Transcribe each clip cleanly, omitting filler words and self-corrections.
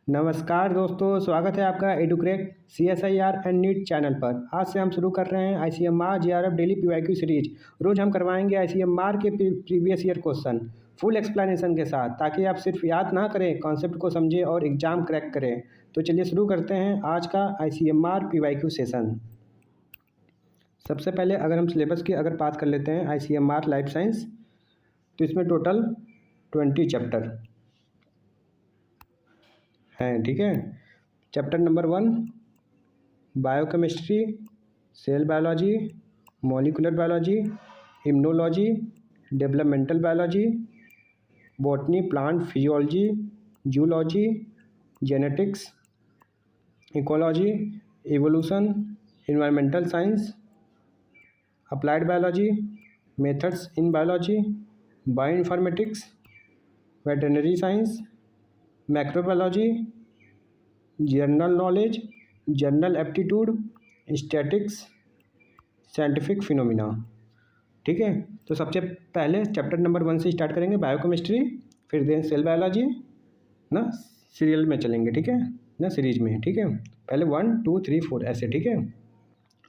नमस्कार दोस्तों, स्वागत है आपका एडुक्रेक CSIR एंड नीट चैनल पर। आज से हम शुरू कर रहे हैं ICMR JRF daily PYQ series. रोज़ हम करवाएंगे ICMR के previous year question full explanation के साथ, ताकि आप सिर्फ याद ना करें, कॉन्सेप्ट को समझें और एग्ज़ाम क्रैक करें। तो चलिए शुरू करते हैं आज का ICMR PYQ सेशन। सबसे पहले अगर हम सिलेबस की बात कर लेते हैं ICMR लाइफ साइंस, तो इसमें टोटल 20 चैप्टर हैं। ठीक है। Chapter number 1 biochemistry, cell biology, molecular biology, immunology, developmental biology, botany, plant physiology, zoology, genetics, ecology, evolution, environmental science, applied biology, methods in biology, bioinformatics, veterinary science, macrobiology, general knowledge, general aptitude, statics, scientific phenomena. ठीक है। तो सबसे पहले chapter number 1 से start करेंगे, biochemistry, फिर then cell biology ना, serial में चलेंगे। ठीक है ना, सीरीज में। ठीक है, पहले 1 2 3 4 ऐसे। ठीक है,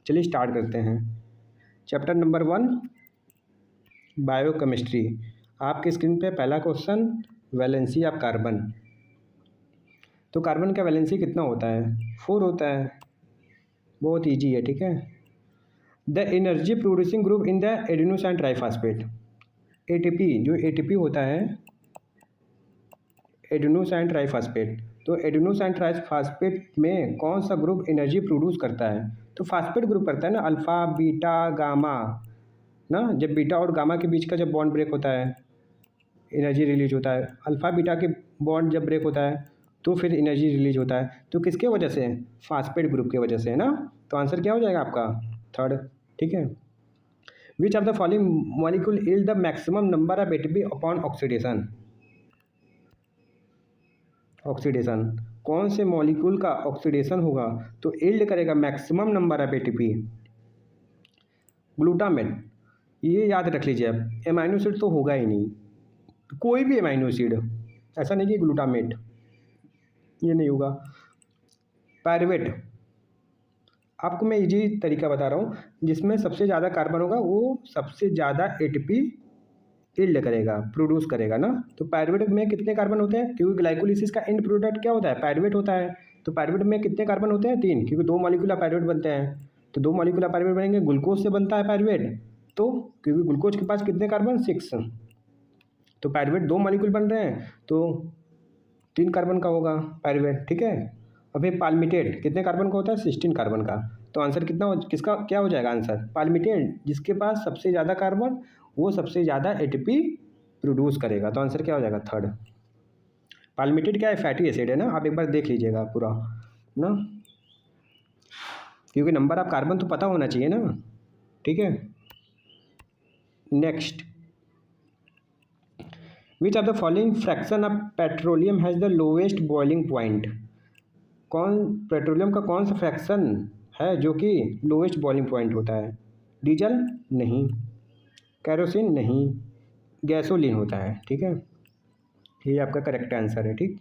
चलिए स्टार्ट करते हैं। Chapter number 1 biochemistry. आपकी स्क्रीन पे पहला क्वेश्चन, वैलेंसी ऑफ कार्बन। तो कार्बन का वैलेंसी कितना होता है? 4 होता है। बहुत इजी है। ठीक है। The energy producing group in the adenosine triphosphate, ATP, जो ATP होता है एडेनोसाइन ट्राइफॉस्फेट, तो एडेनोसाइन ट्राइफॉस्फेट में कौन सा ग्रुप एनर्जी प्रोड्यूस करता है? तो फास्फेट ग्रुप करता है ना, अल्फ़ा बीटा गामा ना। जब बीटा और गामा के बीच का जब बॉन्ड ब्रेक होता है, एनर्जी रिलीज होता है। अल्फ़ा बीटा के बॉन्ड जब ब्रेक होता है तो फिर एनर्जी रिलीज होता है। तो किसके वजह से? फास्फेट ग्रुप के वजह से, है ना। तो आंसर क्या हो जाएगा आपका? 3rd। ठीक है। Which of the following molecule yield the maximum number of ATP upon oxidation? Oxidation, कौन से मॉलिक्यूल का ऑक्सीडेशन होगा तो यील्ड करेगा maximum number of ATP? Glutamate. ये याद रख लीजिए आप, एमाइनो एसिड तो होगा ही नहीं, कोई भी एमाइनो एसिड, ऐसा नहीं कि ग्लूटामेट, ये नहीं होगा। पायरुवेट, आपको मैं इजी तरीका बता रहा हूँ, जिसमें सबसे ज़्यादा कार्बन होगा वो सबसे ज़्यादा ATP यील्ड करेगा, प्रोड्यूस करेगा ना। तो पायरुवेट में कितने कार्बन होते हैं? क्योंकि ग्लाइकोलिसिस का एंड प्रोडक्ट क्या होता है? पायरुवेट होता है। तो पायरुवेट में कितने कार्बन होते हैं? 3, क्योंकि 2 मॉलिक्यूल पायरुवेट बनते हैं। तो 2 मॉलिक्यूल पायरुवेट बनेंगे। ग्लूकोज से बनता है पायरुवेट, तो क्योंकि ग्लूकोज के पास कितने कार्बन? 6, तो पायरुवेट 2 मॉलिक्यूल बन रहे हैं तो 3 कार्बन का होगा पायरुवेट। ठीक है। अब ये पाल्मिटेट कितने कार्बन का होता है? 16 कार्बन का। तो आंसर किसका क्या हो जाएगा आंसर? पाल्मिटेट, जिसके पास सबसे ज़्यादा कार्बन, वो सबसे ज़्यादा ATP प्रोड्यूस करेगा। तो आंसर क्या हो जाएगा? 3rd। पाल्मिटेट क्या है? फैटी एसिड है ना। आप एक बार देख लीजिएगा पूरा ना, क्योंकि नंबर ऑफ कार्बन तो पता होना चाहिए ना। ठीक है। Next, which of the following fraction of petroleum has the lowest boiling point? Petroleum का कौन सा फ्रैक्शन है जो कि लोवेस्ट बॉइलिंग पॉइंट होता है? डीजल नहीं, कैरोसिन नहीं, गैसोलीन होता है। ठीक है, ये आपका करेक्ट आंसर है। ठीक।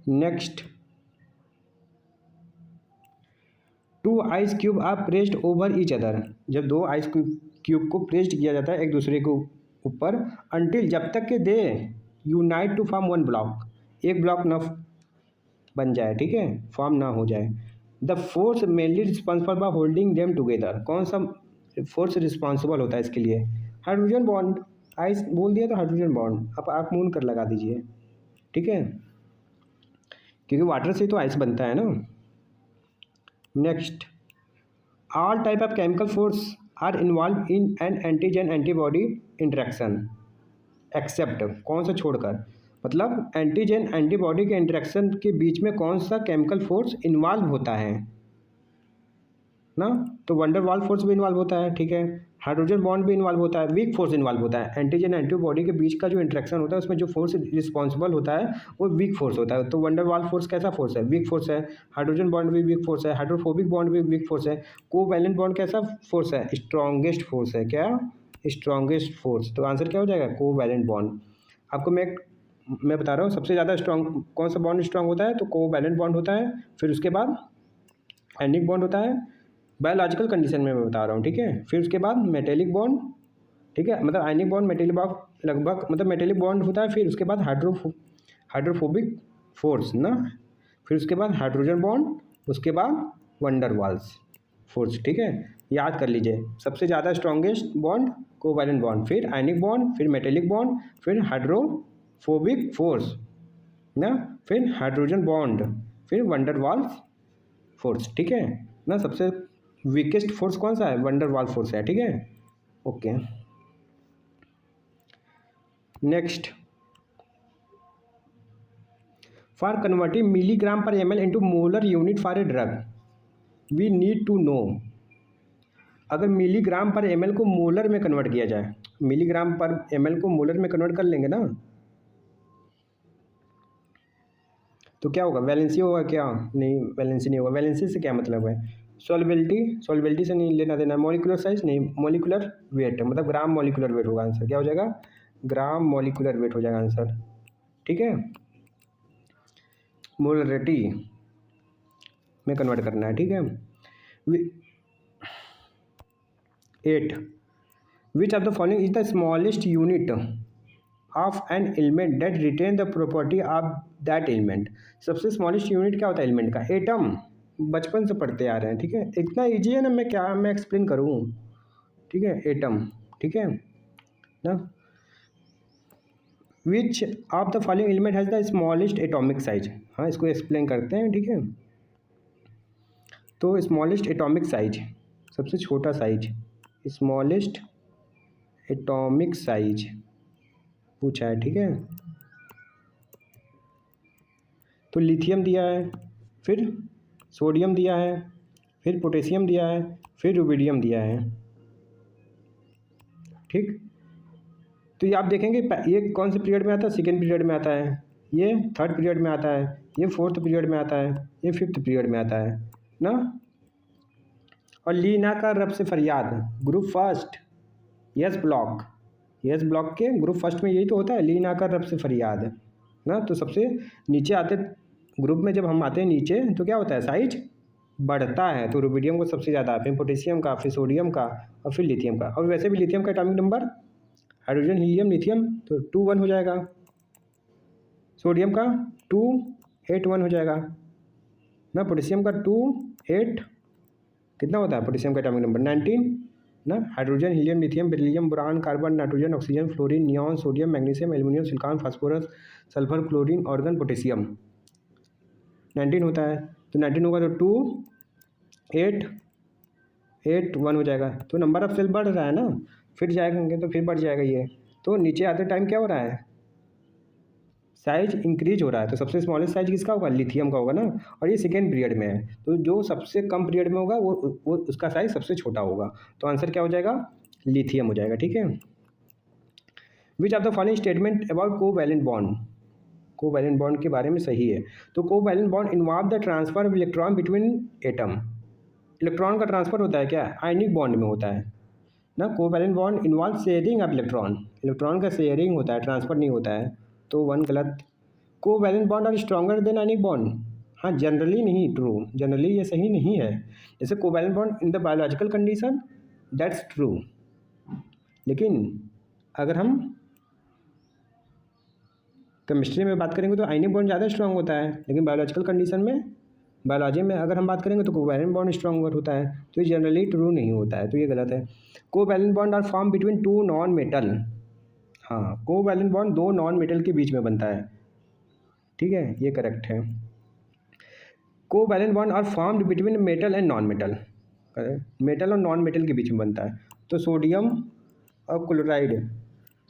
Next, 2 ice cube are pressed over each other. जब 2 आइस क्यूब को प्रेस्ड किया जाता है एक दूसरे के ऊपर, अंटिल, जब तक के they unite to form 1 block, एक ब्लॉक न बन जाए। ठीक है, फॉर्म ना हो जाए। The force mainly responsible for holding them together, कौन सा फोर्स रिस्पॉन्सिबल होता है इसके लिए? Hydrogen bond. आइस बोल दिया तो हाइड्रोजन बॉन्ड, अब आप मून कर लगा दीजिए। ठीक है, क्योंकि वाटर से तो आइस बनता है ना। Next, all type of chemical force are involve in an antigen antibody interaction except, कौन सा छोड़कर? मतलब एंटीजन एंटीबॉडी के इंटरेक्शन के बीच में कौन सा केमिकल फोर्स इन्वॉल्व होता है ना। तो वंडर वाल फोर्स भी इन्वॉल्व होता है। ठीक है, हाइड्रोजन बॉन्ड भी इन्वॉल्व होता है, वीक फोर्स इन्वॉल्व होता है। एंटीजन एंटीबॉडी के बीच का जो इंटरेक्शन होता है उसमें जो फोर्स रिस्पॉन्सिबल होता है वो वीक फोर्स होता है। तो वंडर वाल फोर्स कैसा फोर्स है? वीक फोर्स है। हाइड्रोजन बॉन्ड भी वीक फोर्स है, हाइड्रोफोबिक बॉन्ड भी वीक फोर्स है। कोवैलेंट बॉन्ड कैसा फोर्स है? स्ट्रॉन्गेस्ट फोर्स है। क्या? स्ट्रॉन्गेस्ट फोर्स, तो आंसर क्या हो जाएगा? Covalent bond. आपको मैं बता रहा हूँ सबसे ज़्यादा स्ट्रॉन्ग कौन सा बॉन्ड स्ट्रॉन्ग होता है, तो कोवैलेंट बॉन्ड होता है। फिर उसके बाद आयनिक बॉन्ड होता है, बायोलॉजिकल कंडीशन में मैं बता रहा हूँ, ठीक है। फिर उसके बाद मेटेलिक बॉन्ड, ठीक है, मतलब आयनिक बॉन्ड मेटेलिक बॉन्ड लगभग मतलब मेटेलिक बॉन्ड होता है। फिर उसके बाद हाइड्रोफोबिक फोर्स ना, फिर उसके बाद हाइड्रोजन बॉन्ड, उसके बाद वंडर वाल्स फोर्स, ठीक है। याद कर लीजिए, सबसे ज़्यादा स्ट्रॉन्गेस्ट बॉन्ड कोवैलेंट बॉन्ड, फिर आयनिक बॉन्ड, फिर मेटेलिक बॉन्ड, फिर हाइड्रोफोबिक फोर्स ना, फिर हाइड्रोजन बॉन्ड, फिर वंडर वाल्स फोर्स, ठीक है ना। सबसे वीकेस्ट फोर्स कौन सा है? वंडर वाल फोर्स है, ठीक है। Okay, next, for converting milligram per ml into molar unit for a drug we need to know. अगर मिलीग्राम पर ml को मोलर में कन्वर्ट किया जाए, मिलीग्राम पर ml को मोलर में कन्वर्ट कर लेंगे ना, तो क्या होगा? वैलेंसी होगा क्या? नहीं, वैलेंसी नहीं होगा। वैलेंसी से क्या मतलब है? सॉल्युबिलिटी से नहीं लेना देना। मॉलिकुलर साइज नहीं, मॉलिकुलर वेट, मतलब ग्राम मॉलिकुलर वेट होगा आंसर। क्या हो जाएगा? ग्राम मॉलिकुलर वेट हो जाएगा आंसर, ठीक है। मोलरिटी में कन्वर्ट करना है, ठीक है। 8 which of the following is the smallest unit of an element that retain the property of that element. सबसे स्मॉलेस्ट यूनिट क्या होता है एलिमेंट का? एटम। बचपन से पढ़ते आ रहे हैं, ठीक है। इतना ईजी है ना, मैं एक्सप्लेन करूँ, ठीक है। एटम, ठीक है ना। विच of the following element has the smallest atomic size. हाँ, इसको एक्सप्लेन करते हैं, ठीक है। तो स्मॉलेस्ट एटॉमिक साइज, सबसे छोटा साइज, स्मॉलेस्ट एटॉमिक साइज पूछा है, ठीक है। तो लिथियम दिया है, फिर सोडियम दिया है, फिर पोटेशियम दिया है, फिर रुबिडियम दिया है, ठीक। तो ये आप देखेंगे ये कौन से पीरियड में आता है? सेकेंड पीरियड में आता है, ये थर्ड पीरियड में आता है, ये फोर्थ पीरियड में आता है, ये फिफ्थ पीरियड में आता है ना। और लीना का रब से फरियाद, ग्रुप फर्स्ट, यस ब्लॉक के ग्रुप फर्स्ट में यही तो होता है, लीना का रब से फरियाद ना। तो सबसे नीचे आते ग्रुप में जब हम आते हैं नीचे, तो क्या होता है? साइज बढ़ता है। तो रुबिडियम को सबसे ज़्यादा, फिर पोटेशियम का, फिर सोडियम का, और फिर लिथियम का। और वैसे भी लिथियम का atomic number, hydrogen helium lithium, तो 2 1 हो जाएगा। सोडियम का 2 8 1 हो जाएगा ना। पोटेशियम का 2 8 कितना होता है? पोटेशियम का एटॉमिक नंबर 19 ना। Hydrogen helium lithium beryllium boron carbon nitrogen oxygen fluorine neon sodium magnesium aluminium silicon phosphorus sulphur chlorine organ potassium 19 होता है। तो 19 होगा तो 2 8 8 1 हो जाएगा। तो नंबर ऑफ सेल बढ़ रहा है ना, फिर जाएंगे तो फिर बढ़ जाएगा ये। तो नीचे आते टाइम क्या हो रहा है? साइज इंक्रीज हो रहा है। तो सबसे स्मॉलेस्ट साइज किसका होगा? लिथियम का होगा ना। और ये सेकेंड पीरियड में है, तो जो सबसे कम पीरियड में होगा वो उसका साइज सबसे छोटा होगा। तो आंसर क्या हो जाएगा? लिथियम हो जाएगा, ठीक है। Which of the following statement about covalent bond, covalent bond के बारे में सही है? तो covalent bond involve the transfer of electron between atom. Electron का ट्रांसफर होता है क्या? आयनिक बॉन्ड में होता है ना। Covalent bond involve sharing of electron, electron का शेयरिंग होता है, ट्रांसफर नहीं होता है। तो 1 गलत। Covalent bond are stronger than ionic bond. हाँ, जनरली नहीं ट्रू, जनरली ये सही नहीं है। जैसे covalent bond in the biological condition that's true, लेकिन अगर हम केमिस्ट्री में बात करेंगे तो आयनिक बॉन्ड ज़्यादा स्ट्रांग होता है, लेकिन बायोलॉजिकल कंडीशन में, बायोलॉजी में अगर हम बात करेंगे तो कोवैलेंट बॉन्ड स्ट्रॉन्गर होता है। तो ये जनरली ट्रू नहीं होता है, तो ये गलत है। Covalent bond are form between 2 non metal. हाँ, कोवैलेंट बॉन्ड 2 नॉन मेटल के बीच में बनता है, ठीक है, ये करेक्ट है। Covalent bond are formed between metal and non metal, metal और नॉन मेटल के बीच में बनता है। तो सोडियम और क्लोराइड,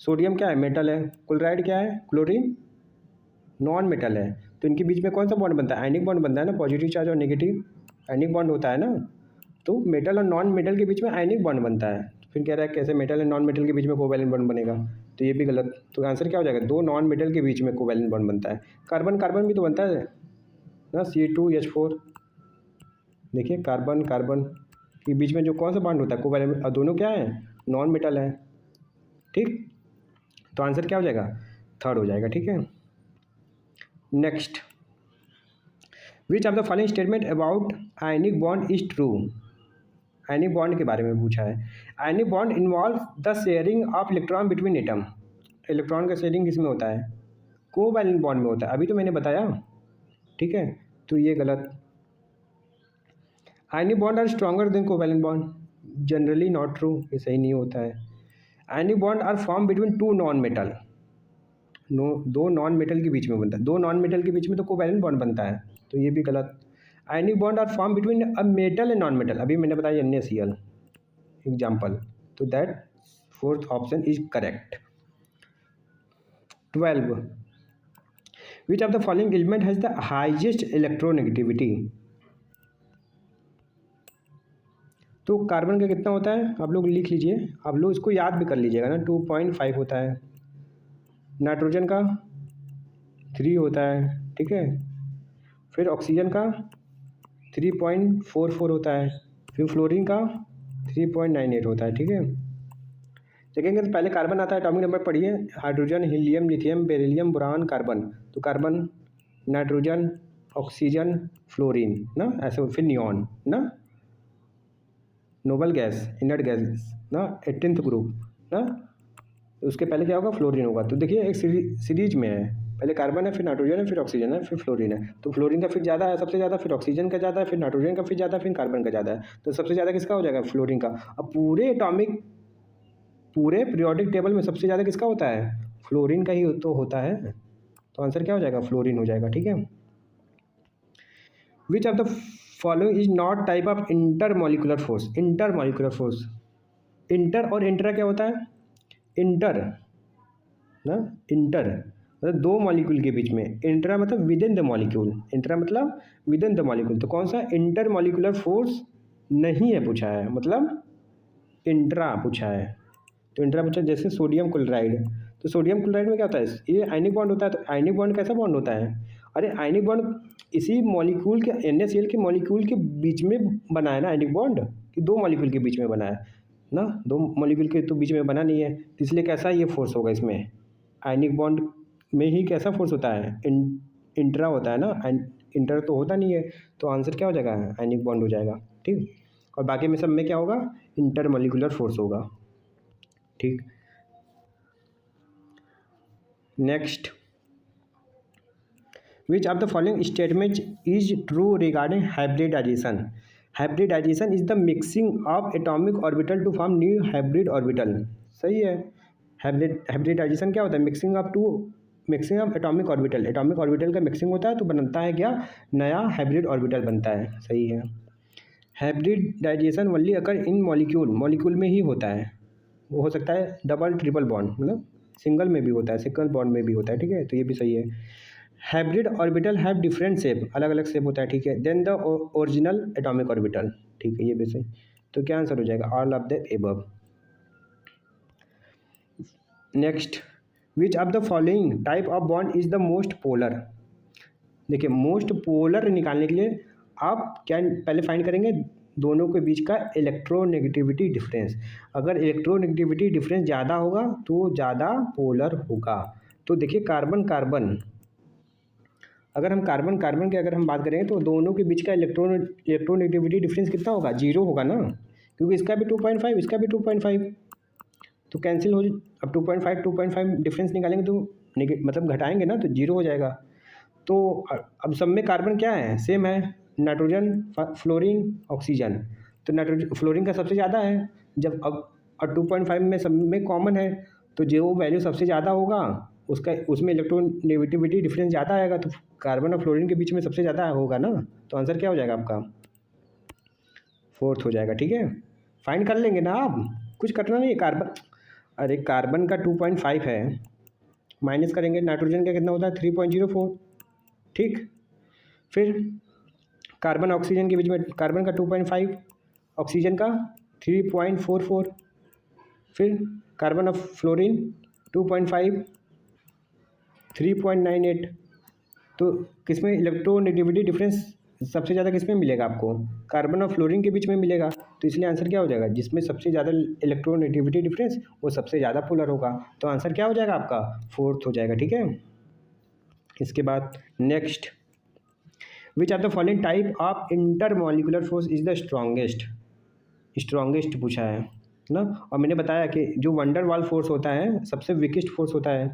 सोडियम क्या है? मेटल है। क्लोराइड क्या है? क्लोरीन नॉन मेटल है। तो इनके बीच में कौन सा बॉन्ड बनता है? आयनिक बॉन्ड बनता है ना, पॉजिटिव चार्ज और नेगेटिव आयनिक बॉन्ड होता है ना। तो मेटल और नॉन मेटल के बीच में आयनिक बॉन्ड बनता है। फिर कह रहा है कैसे मेटल एंड नॉन मेटल के बीच में कोवैलेंट बॉन्ड बनेगा? तो ये भी गलत। तो आंसर क्या हो जाएगा? 2 नॉन मेटल के बीच में कोवैलेंट बॉन्ड बनता है। कार्बन कार्बन भी तो बनता है ना, C2H4। देखिए कार्बन कार्बन के बीच में जो कौन सा बॉन्ड होता है? कोवैलेंट। और दोनों क्या है? नॉन मेटल है। ठीक, तो आंसर क्या हो जाएगा, थर्ड हो जाएगा। ठीक है, next, which of the following statement about ionic bond is true. Ionic bond के बारे में पूछा है। Ionic bond involve the sharing of electron between atom. Electron का शेयरिंग किस में होता है, कोवैलेंट बॉन्ड में होता है, अभी तो मैंने बताया। ठीक है, तो ये गलत। Ionic bond are stronger than covalent bond, generally not true, ये सही नहीं होता है। Ionic bond are form between two non metal, दो नॉन मेटल के बीच में बनता है, दो नॉन मेटल के बीच में तो कोवैलेंट बॉन्ड बनता है, तो ये भी गलत। Ionic bond are form between a metal and non metal, अभी मैंने बताया NaCl एग्जाम्पल, तो that fourth option is correct. 12, which of the following element has the highest electronegativity. तो कार्बन का कितना होता है, आप लोग लिख लीजिए, आप लोग इसको याद भी कर लीजिएगा ना, 2.5 होता है। नाइट्रोजन का 3 होता है। ठीक है, फिर ऑक्सीजन का 3.44 होता है, फिर फ्लोरीन का 3.98 होता है। ठीक है, देखेंगे तो पहले कार्बन आता है, एटॉमिक नंबर पढ़िए, hydrogen, helium, lithium, beryllium, boron, carbon, तो कार्बन, नाइट्रोजन, ऑक्सीजन, फ्लोरीन ना, ऐसे, फिर नियॉन ना, नोबल गैस, इनर्ट गैस ना, 18th ग्रुप ना, उसके पहले क्या होगा, फ्लोरीन होगा। तो देखिए एक सीरीज में है, पहले कार्बन है, फिर नाइट्रोजन है, फिर ऑक्सीजन है, फिर फ्लोरीन है, तो फ्लोरीन का फिर ज़्यादा है, सबसे ज़्यादा, फिर ऑक्सीजन का ज़्यादा है, फिर नाइट्रोजन का फिर ज़्यादा, फिर कार्बन का ज़्यादा है, तो सबसे ज़्यादा किसका हो जाएगा, फ्लोरीन का। अब पूरे पीरियोडिक टेबल में सबसे ज़्यादा किसका होता है, फ्लोरीन का ही तो होता है, तो आंसर क्या हो जाएगा, फ्लोरीन हो जाएगा। ठीक है, which of the following is not type of intermolecular force. Intermolecular force, inter और इंट्रा क्या होता है, इंटर ना, इंटर मतलब दो मॉलिक्यूल के बीच में, इंट्रा मतलब with in the molecule, intra मतलब विद इन द मॉलिक्यूल, तो कौन सा इंटर मॉलिक्यूलर फोर्स नहीं है पूछा है, मतलब इंट्रा पूछा है। तो इंट्रा पूछा, जैसे सोडियम क्लोराइड, तो सोडियम क्लोराइड में क्या होता है, ये आयनिक बॉन्ड होता है, तो आयनिक बॉन्ड कैसा बॉन्ड होता है, अरे आयनिक बॉन्ड इसी मॉलिक्यूल के, NaCl के मॉलिक्यूल के बीच में बना है ना आयनिक बॉन्ड, कि दो मॉलिक्यूल के बीच में बना है ना, दो मॉलिक्यूल के तो बीच में बना नहीं है, तो इसलिए कैसा ये फोर्स होगा इसमें, आयनिक बॉन्ड में ही कैसा फोर्स होता है, इंट्रा होता है ना, इंटर तो होता नहीं है, तो आंसर क्या हो जाएगा, आयनिक बॉन्ड हो जाएगा। ठीक, और बाकी में सब में क्या होगा, इंटरमॉलिक्यूलर फोर्स होगा। ठीक, next, which of the following statement is true regarding hybridization. Hybridization is the mixing of atomic orbital to form new hybrid orbital. सही है, हाइब्रिडाइजेशन क्या होता है, mixing of atomic orbital, atomic orbital का mixing होता है तो बनता है क्या, नया हाइब्रिड ऑर्बिटल बनता है। सही है, हाइब्रिडाइजेशन ओनली अकर इन मॉलिक्यूल में ही होता है, वो हो सकता है डबल ट्रिपल बॉन्ड, मतलब सिंगल में भी होता है, सिंगल बॉन्ड में भी होता है। ठीक है, तो ये भी सही है। Hybrid orbital have different shape, अलग अलग शेप होता है। ठीक है, than the original atomic orbital. ठीक है, ये भी सही, तो क्या आंसर हो जाएगा, all of the above. Next, which of the following type of bond is the most polar. देखिए मोस्ट पोलर निकालने के लिए आप क्या पहले फाइंड करेंगे, दोनों के बीच का इलेक्ट्रोनेगेटिविटी डिफरेंस, अगर इलेक्ट्रोनेगेटिविटी डिफरेंस ज़्यादा होगा तो ज़्यादा पोलर होगा। तो देखिए कार्बन कार्बन, अगर हम कार्बन कार्बन की अगर हम बात करें तो दोनों के बीच का इलेक्ट्रोनेगेटिविटी डिफरेंस कितना होगा, 0 होगा ना, क्योंकि इसका भी 2.5 इसका भी 2.5, तो कैंसिल हो, अब 2.5 डिफरेंस निकालेंगे तो मतलब घटाएंगे ना, तो 0 हो जाएगा। तो अब सब में कार्बन क्या है, सेम है, नाइट्रोजन, फ्लोरीन, ऑक्सीजन, तो नाइट्रोजन फ्लोरीन का सबसे ज़्यादा है, जब अब 2.5 में सब में कॉमन है, तो जो वैल्यू सबसे ज़्यादा होगा उसका उसमें इलेक्ट्रोनेगेटिविटी डिफरेंस ज़्यादा आएगा, तो कार्बन और फ्लोरीन के बीच में सबसे ज़्यादा होगा ना, तो आंसर क्या हो जाएगा आपका, फोर्थ हो जाएगा। ठीक है, फाइंड कर लेंगे ना आप, कुछ करना नहीं है। कार्बन, अरे कार्बन का 2.5 है, माइनस करेंगे, नाइट्रोजन का कितना होता है 3.04। ठीक, फिर कार्बन ऑक्सीजन के बीच में, कार्बन का 2.5, ऑक्सीजन का 3.44, फिर कार्बन ऑफ फ्लोरीन 2.5, 3.98, तो किसमें इलेक्ट्रोनेगेटिविटी डिफरेंस सबसे ज़्यादा किसमें मिलेगा आपको, कार्बन और फ्लोरीन के बीच में मिलेगा, तो तो इसलिए आंसर क्या हो जाएगा, जिसमें सबसे ज़्यादा इलेक्ट्रोनेगेटिविटी डिफरेंस वो सबसे ज़्यादा पोलर होगा, तो आंसर क्या हो जाएगा आपका, फोर्थ हो जाएगा। ठीक है, इसके बाद next, which are the following type of intermolecular force is the strongest पूछा है ना। और मैंने बताया कि जो वंडर वाल फोर्स होता है सबसे वीकेस्ट फोर्स होता है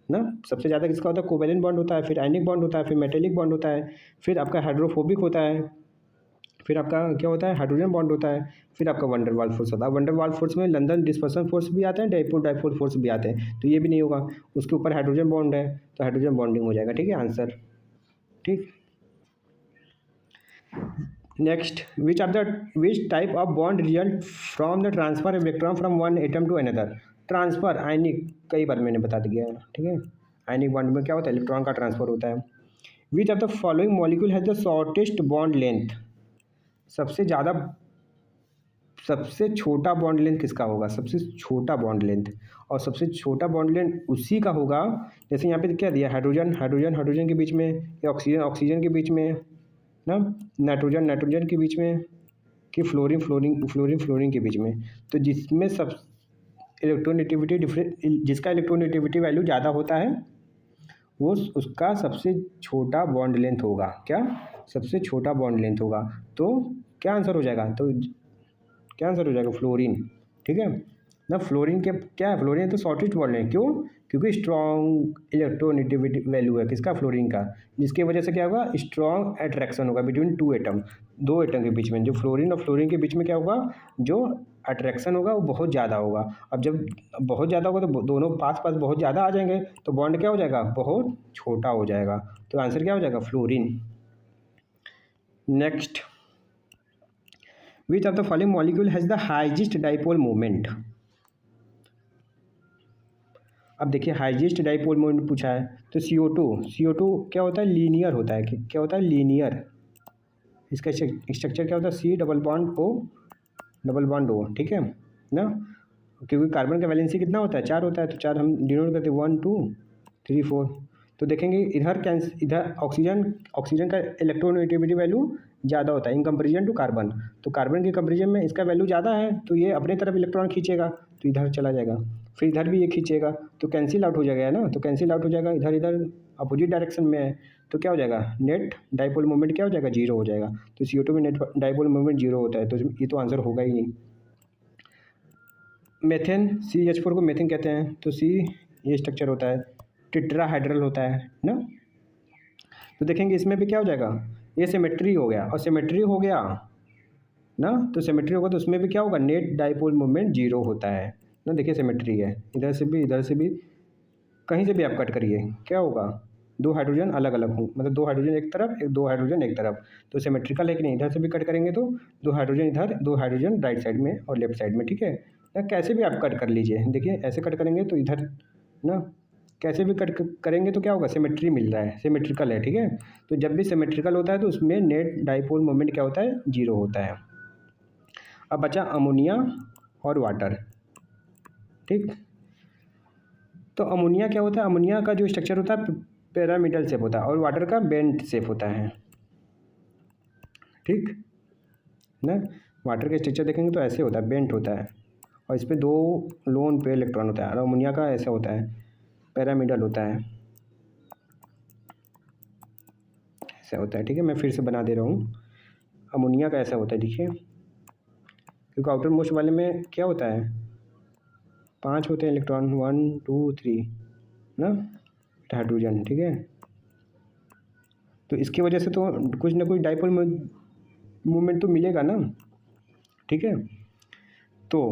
ना, सबसे ज़्यादा किसका होता है, कोवेलेंट बॉन्ड होता है, फिर आयनिक बॉन्ड होता है, फिर मेटेलिक बॉन्ड होता है, फिर आपका हाइड्रोफोबिक होता है, फिर आपका क्या होता है, हाइड्रोजन बॉन्ड होता है, फिर आपका वंडर वाल फोर्स होता है। वंडर वाल फोर्स में लंदन डिस्पर्सन फोर्स भी आते हैं, डाइपोल फोर्स भी आते हैं, तो ये भी नहीं होगा, उसके ऊपर हाइड्रोजन बॉन्ड है तो हाइड्रोजन बॉन्डिंग हो जाएगा। ठीक है आंसर। ठीक, next, which type of bond result from the transfer electron from one atom to another. Transfer ionic, कई बार मैंने बता दिया है। ठीक है, आयनिक बॉन्ड में क्या होता है, इलेक्ट्रॉन का ट्रांसफर होता है। Which of the following molecule has the shortest bond length. सबसे छोटा बॉन्ड लेंथ किसका होगा, सबसे छोटा बॉन्ड लेंथ, और सबसे छोटा बॉन्ड लेंथ उसी का होगा, जैसे यहाँ पे क्या दिया, हाइड्रोजन के बीच में, या ऑक्सीजन के बीच में ना, नाइट्रोजन के बीच में, कि फ्लोरीन के बीच में। तो जिसमें सब इलेक्ट्रोनेगेटिविटी डिफरेंस, जिसका इलेक्ट्रोनेगेटिविटी वैल्यू ज़्यादा होता है वो उसका सबसे छोटा बॉन्ड लेंथ होगा। क्या, सबसे छोटा बॉन्ड लेंथ होगा। तो क्या आंसर हो जाएगा, तो क्या आंसर हो जाएगा, फ्लोरीन। ठीक है ना, फ्लोरीन के क्या है, फ्लोरीन तो शॉर्टेस्ट बॉन्ड है, क्यों, क्योंकि स्ट्रॉन्ग इलेक्ट्रोनेगेटिविटी वैल्यू है किसका, फ्लोरीन का, जिसकी वजह से क्या होगा, स्ट्रॉन्ग अट्रैक्शन होगा बिटवीन टू एटम, दो एटम के बीच में। जो फ्लोरीन और फ्लोरीन के बीच में क्या होगा, जो अट्रैक्शन होगा वो बहुत ज़्यादा होगा। अब जब बहुत ज़्यादा होगा तो दोनों पास पास बहुत ज़्यादा आ जाएंगे, तो बॉन्ड क्या हो जाएगा, बहुत छोटा हो जाएगा। तो आंसर क्या हो जाएगा, fluorine. Next, which of the following molecule has the highest dipole moment. अब देखिए हाईएस्ट डाइपोल मोमेंट पूछा है, तो CO2 क्या होता है, लीनियर होता है, क्या होता है, लीनियर। इसका स्ट्रक्चर क्या होता है, C डबल बॉन्ड O। ठीक है ना, क्योंकि कार्बन का वैलेंसी कितना होता है, 4 होता है, तो 4 हम डिनोट करते हैं 1 2 3 4। तो देखेंगे इधर ऑक्सीजन का इलेक्ट्रोनेगेटिविटी वैल्यू ज़्यादा होता है इन कंपेरिजन टू कार्बन। तो कार्बन के कंपेरिजन में इसका वैल्यू ज़्यादा है, तो ये अपने तरफ इलेक्ट्रॉन खींचेगा, तो इधर चला जाएगा, फिर इधर भी ये खींचेगा, तो कैंसिल आउट हो जाएगा ना, तो कैंसिल आउट हो जाएगा, इधर अपोजिट डायरेक्शन में है, तो क्या हो जाएगा, नेट डाइपोल मोमेंट क्या हो जाएगा, 0 हो जाएगा। तो CO2 में नेट डाइपोल मोमेंट 0 होता है, तो ये तो आंसर होगा ही नहीं। मेथेन, CH4 को मेथेन कहते हैं, तो C ये स्ट्रक्चर होता है, टेट्राहाइड्रल होता है ना। तो देखेंगे इसमें भी क्या हो जाएगा, ये सिमेट्री हो गया, और सिमेट्री हो गया ना, तो सिमेट्री होगा तो उसमें भी क्या होगा, नेट डाइपोल मोमेंट 0 होता है ना। देखिए सिमेट्री है, इधर से भी कहीं से भी आप कट करिए क्या होगा, दो हाइड्रोजन अलग अलग हों, मतलब दो हाइड्रोजन एक तरफ, दो हाइड्रोजन एक तरफ, तो सिमेट्रिकल है कि नहीं। इधर से भी कट करेंगे तो दो हाइड्रोजन इधर, दो हाइड्रोजन राइट साइड में और लेफ्ट साइड में। ठीक है ना, कैसे भी आप कट कर लीजिए, देखिए ऐसे कट करेंगे तो इधर ना, कैसे भी कट करेंगे तो क्या होगा, सिमेट्री मिल रहा है, सिमेट्रिकल है। ठीक है, तो जब भी सिमेट्रिकल होता है तो उसमें नेट डाइपोल मोमेंट क्या होता है, 0 होता है। अब बचा अमोनिया और वाटर। ठीक, तो अमोनिया क्या होता है, अमोनिया का जो स्ट्रक्चर होता है पिरामिडल शेप होता है, और वाटर का बेंट शेप होता है। ठीक ना, वाटर का स्ट्रक्चर देखेंगे तो ऐसे होता है, बेंट होता है, और इस पर 2 लोन पेयर इलेक्ट्रॉन होता है, और अमोनिया का ऐसा होता है, पिरामिडल होता है, ऐसा होता है। ठीक है, मैं फिर से बना दे रहा हूँ, अमोनिया का ऐसा होता है, देखिए, क्योंकि आउटर मोस्ट वाले में क्या होता है, 5 होते हैं इलेक्ट्रॉन, 1 2 3 ना, हाइड्रोजन। ठीक है, तो इसकी वजह से तो कुछ ना कुछ डाइपोल मूवमेंट तो मिलेगा ना। ठीक है, तो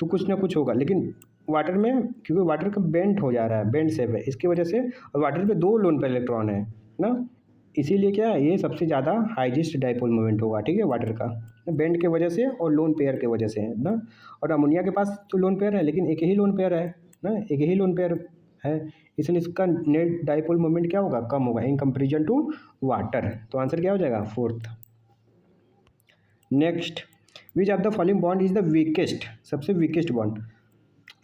कुछ ना कुछ होगा, लेकिन वाटर में क्योंकि वाटर का बेंट हो जा रहा है, बेंट शेप है, इसकी वजह से, और वाटर पे 2 लोन पेयर इलेक्ट्रॉन है ना, इसीलिए क्या है, ये सबसे ज़्यादा हाईएस्ट डाइपोल मोमेंट होगा। ठीक है, वाटर का बेंट के वजह से और लोन पेयर के वजह से है ना। और अमोनिया के पास तो लोन पेयर है, लेकिन एक ही लोन पेयर है ना, एक ही लोन पेयर है, इसलिए इसका नेट डाइपोल मोमेंट क्या होगा, कम होगा इन कंपेरिजन टू वाटर। तो आंसर क्या हो जाएगा, 4th। Next, which of the following bond is the weakest, सबसे वीकेस्ट बॉन्ड।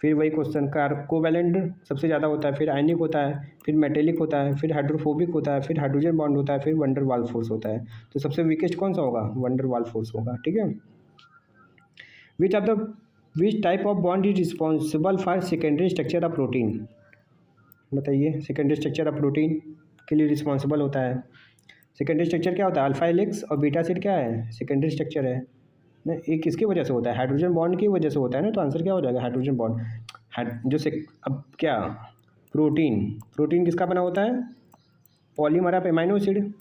फिर वही क्वेश्चन, कोवैलेंट सबसे ज़्यादा होता है, फिर आयनिक होता है, फिर मेटेलिक होता है, फिर हाइड्रोफोबिक होता है, फिर हाइड्रोजन बॉन्ड होता है, फिर वंडर वाल फोर्स होता है। तो सबसे वीकेस्ट कौन सा होगा, वंडर वाल फोर्स होगा। ठीक है, विच type of bond is responsible for secondary structure of protein? बताइए, सेकेंडरी स्ट्रक्चर ऑफ प्रोटीन के लिए रिस्पॉन्सिबल होता है। सेकेंडरी स्ट्रक्चर क्या होता है? अल्फा हेलिक्स और बीटा शीट क्या है? सेकेंडरी स्ट्रक्चर है ना। ये किसकी वजह से होता है? हाइड्रोजन बॉन्ड की वजह से होता है ना। तो आंसर क्या हो जाएगा? Hydrogen bond. अब क्या, प्रोटीन किसका बना होता है? पॉलीमर ऑफ एमाइनो एसिड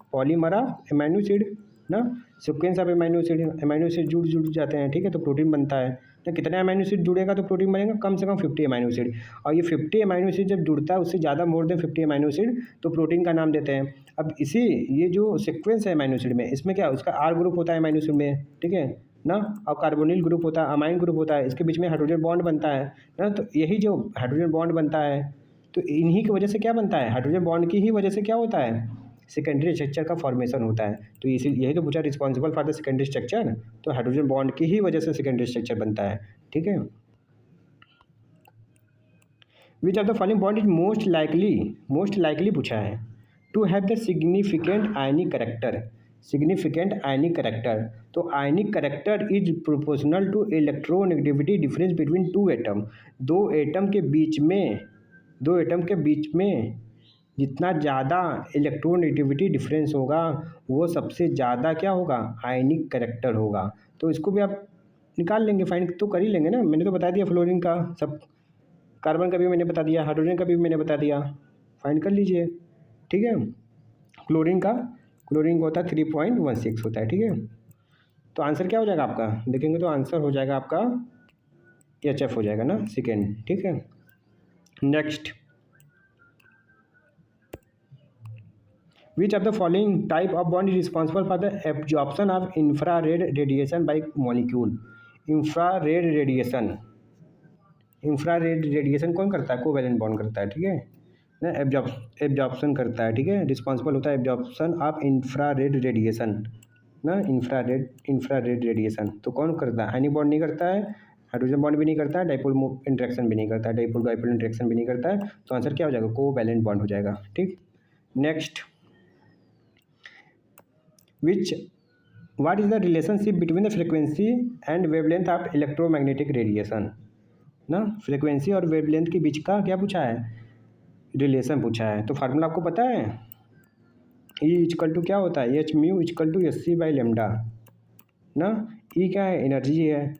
ना, सीक्वेंस ऑफ एमाइनो एसिड जुड़ जाते हैं, ठीक है, तो प्रोटीन बनता है ना। कितने अमाइनो एसिड जुड़ेगा तो प्रोटीन बनेगा? कम से कम 50 अमाइनो एसिड। और ये 50 अमाइनो एसिड जब जुड़ता है, उससे ज़्यादा मोर देन 50 अमाइनो एसिड, तो प्रोटीन का नाम देते हैं। अब ये जो सीक्वेंस है अमाइनो एसिड में, इसमें क्या, उसका आर ग्रुप होता है अमाइनो एसिड में, ठीक है ना, और कार्बोनिल ग्रुप होता है, अमाइन ग्रुप होता है, इसके बीच में हाइड्रोजन बॉन्ड बनता है ना। तो यही जो हाइड्रोजन बॉन्ड बनता है, तो इन्हीं की वजह से क्या बनता है? हाइड्रोजन बॉन्ड की ही वजह से क्या होता है? सेकेंडरी स्ट्रक्चर का फॉर्मेशन होता है। तो इसी यही तो पूछा, responsible for the secondary structure, तो हाइड्रोजन बॉन्ड की ही वजह से सेकेंडरी स्ट्रक्चर बनता है, ठीक है। Which of the following bond is most likely पूछा है to have the significant ionic character. तो ionic character is proportional to electronegativity difference between two atom. दो एटम के बीच में जितना ज़्यादा इलेक्ट्रोनेगेटिविटी डिफरेंस होगा, वो सबसे ज़्यादा क्या होगा? आयनिक करेक्टर होगा। तो इसको भी आप निकाल लेंगे, फाइंड तो कर ही लेंगे ना। मैंने तो बता दिया फ्लोरीन का, सब कार्बन का भी मैंने बता दिया, हाइड्रोजन का भी मैंने बता दिया, फाइंड कर लीजिए, ठीक है। क्लोरीन का होता है 3.16 होता है, ठीक है। तो आंसर क्या हो जाएगा आपका? देखेंगे तो आंसर हो जाएगा आपका HF हो जाएगा ना, सेकेंड, ठीक है। Next, which of the following type of bond is responsible for the absorption of infrared radiation by molecule? Infrared radiation कौन करता है? कोवैलेंट बॉन्ड करता है, ठीक है ना। एब्जॉर्प्शन करता है, ठीक है, रिस्पॉन्सिबल होता है एब्जॉर्प्शन ऑफ इंफ्रारेड रेडिएशन ना। इंफ्रारेड रेडिएशन तो कौन करता है? आयनिक बॉन्ड नहीं करता है, हाइड्रोजन बॉन्ड भी नहीं करता है, डाइपोल इंटरेक्शन भी नहीं करता है, डाइपोल इंटरेक्शन भी नहीं करता है। तो आंसर क्या हो जाएगा? कोवैलेंट बॉन्ड हो जाएगा, ठीक। Next, what is the relationship between the frequency and wavelength of electromagnetic radiation? ना, फ्रिक्वेंसी और वेवलेंथ के बीच का क्या पूछा है? रिलेशन पूछा है। तो फार्मूला आपको पता है, E इक्वल टू क्या होता है? H mu equal to SC by lambda ना। E क्या है? एनर्जी है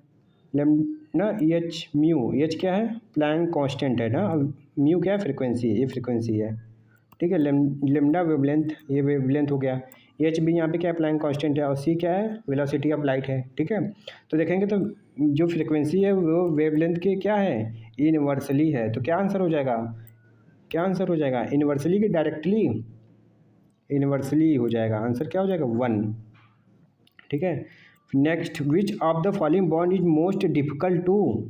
ना। एच म्यू, एच क्या है? प्लैंक कांस्टेंट है ना। अब म्यू क्या है? फ्रिक्वेंसी, ये फ्रिक्वेंसी है, ठीक है। लेमडा वेवलेंथ, ये वेवलेंथ हो गया। एच भी यहाँ पे क्या है? प्लैंक कांस्टेंट है। और सी क्या है? वेलोसिटी ऑफ लाइट है, ठीक है। तो देखेंगे तो जो फ्रिक्वेंसी है वो वेवलेंथ के क्या है? इनवर्सली है। तो क्या आंसर हो जाएगा? इनवर्सली की डायरेक्टली? इनवर्सली हो जाएगा। आंसर क्या हो जाएगा? 1, ठीक है। Next, which of the following bond is most difficult to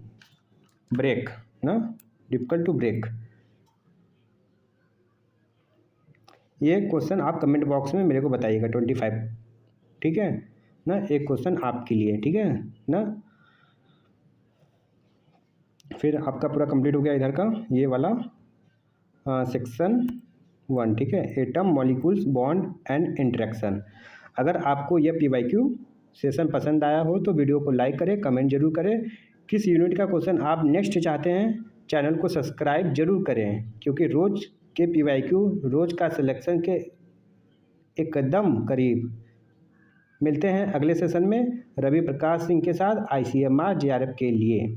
break ना। डिफिकल्ट टू ब्रेक, ये क्वेश्चन आप कमेंट बॉक्स में मेरे को बताइएगा 25, ठीक है ना। एक क्वेश्चन आपके लिए, ठीक है ना। फिर आपका पूरा कंप्लीट हो गया इधर का ये वाला सेक्शन 1, ठीक है। Atom, molecules, bond and interaction. अगर आपको यह PYQ सेशन पसंद आया हो तो वीडियो को लाइक करें, कमेंट जरूर करें। किस यूनिट का क्वेश्चन आप नेक्स्ट चाहते हैं, चैनल को सब्सक्राइब जरूर करें, क्योंकि रोज़ के PYQ, रोज़ का सिलेक्शन के एकदम करीब। मिलते हैं अगले सेशन में रवि प्रकाश सिंह के साथ ICMR JRF के लिए।